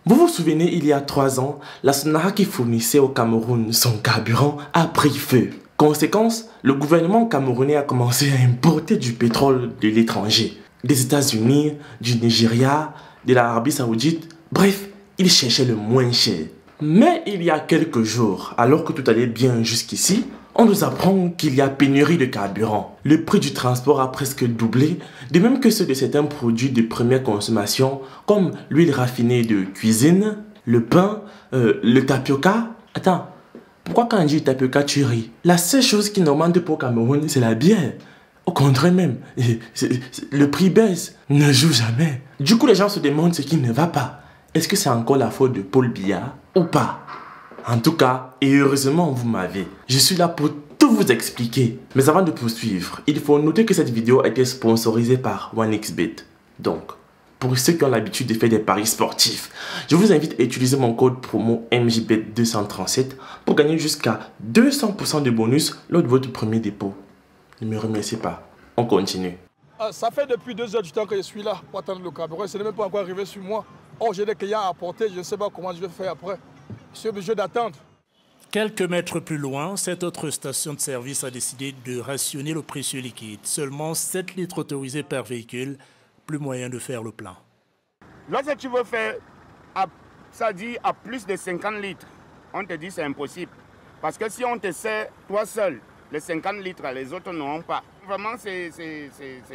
Vous vous souvenez, il y a 3 ans, la Sonara qui fournissait au Cameroun son carburant a pris feu. Conséquence, le gouvernement camerounais a commencé à importer du pétrole de l'étranger, des États-Unis, du Nigeria, de l'Arabie Saoudite, bref, il cherchait le moins cher. Mais il y a quelques jours, alors que tout allait bien jusqu'ici, on nous apprend qu'il y a pénurie de carburant. Le prix du transport a presque doublé, de même que ceux de certains produits de première consommation, comme l'huile raffinée de cuisine, le pain, le tapioca. Attends, pourquoi quand on dit tapioca tu ris? La seule chose qui n'augmente pas au Cameroun, c'est la bière. Au contraire même, le prix baisse, ne joue jamais. Du coup, les gens se demandent ce qui ne va pas. Est-ce que c'est encore la faute de Paul Biya ou pas? En tout cas, et heureusement vous m'avez, je suis là pour tout vous expliquer. Mais avant de poursuivre, il faut noter que cette vidéo a été sponsorisée par 1xBet. Donc, pour ceux qui ont l'habitude de faire des paris sportifs, je vous invite à utiliser mon code promo MJBet237 pour gagner jusqu'à 200% de bonus lors de votre premier dépôt. Ne me remerciez pas, on continue. Ça fait depuis 2 heures du temps que je suis là pour attendre le carburant. Ce n'est même pas encore arrivé sur moi. Oh, j'ai des clients à apporter, je ne sais pas comment je vais faire après. Je suis obligé d'attendre. Quelques mètres plus loin, cette autre station de service a décidé de rationner le précieux liquide. Seulement 7 litres autorisés par véhicule, plus moyen de faire le plein. Lorsque tu veux faire, ça dit à plus de 50 litres, on te dit c'est impossible. Parce que si on te sert toi seul, les 50 litres, les autres n'auront pas. Vraiment, c'est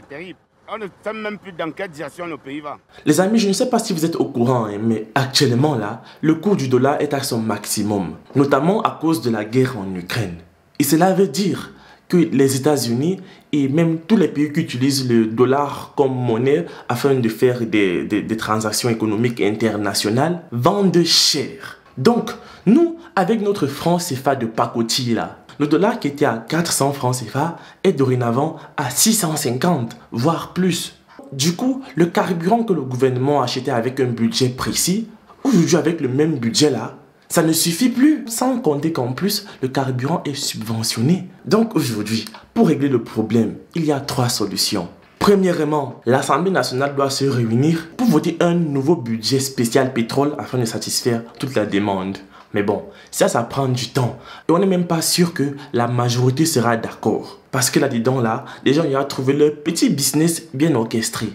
terrible. On ne fait même plus dans quelle direction le pays va. Les amis, je ne sais pas si vous êtes au courant, mais actuellement là, le cours du dollar est à son maximum, notamment à cause de la guerre en Ukraine. Et cela veut dire que les États-Unis et même tous les pays qui utilisent le dollar comme monnaie afin de faire des transactions économiques internationales vendent cher. Donc, nous, avec notre franc CFA de pacotille là, le dollar qui était à 400 francs CFA est dorénavant à 650, voire plus. Du coup, le carburant que le gouvernement achetait avec un budget précis, aujourd'hui avec le même budget là, ça ne suffit plus. Sans compter qu'en plus, le carburant est subventionné. Donc aujourd'hui, pour régler le problème, il y a 3 solutions. Premièrement, l'Assemblée nationale doit se réunir pour voter un nouveau budget spécial pétrole afin de satisfaire toute la demande. Mais bon, ça prend du temps. Et on n'est même pas sûr que la majorité sera d'accord. Parce que là-dedans, les gens y ont trouvé leur petit business bien orchestré.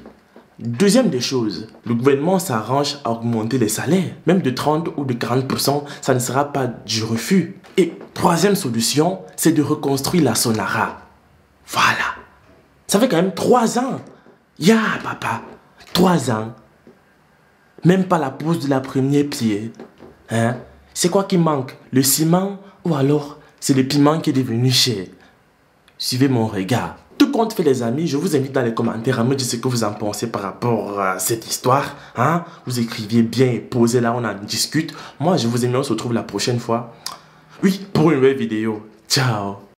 Deuxième des choses, le gouvernement s'arrange à augmenter les salaires. Même de 30 ou de 40%, ça ne sera pas du refus. Et troisième solution, c'est de reconstruire la Sonara. Voilà. Ça fait quand même 3 ans. Papa. 3 ans. Même pas la pose de la première pierre. Hein? C'est quoi qui manque? Le ciment ou alors c'est le piment qui est devenu cher? Suivez mon regard. Tout compte fait les amis, je vous invite dans les commentaires à me dire ce que vous en pensez par rapport à cette histoire. Hein? Vous écriviez bien et posez là, on en discute. Moi je vous aime, on se retrouve la prochaine fois. Oui, pour une nouvelle vidéo. Ciao.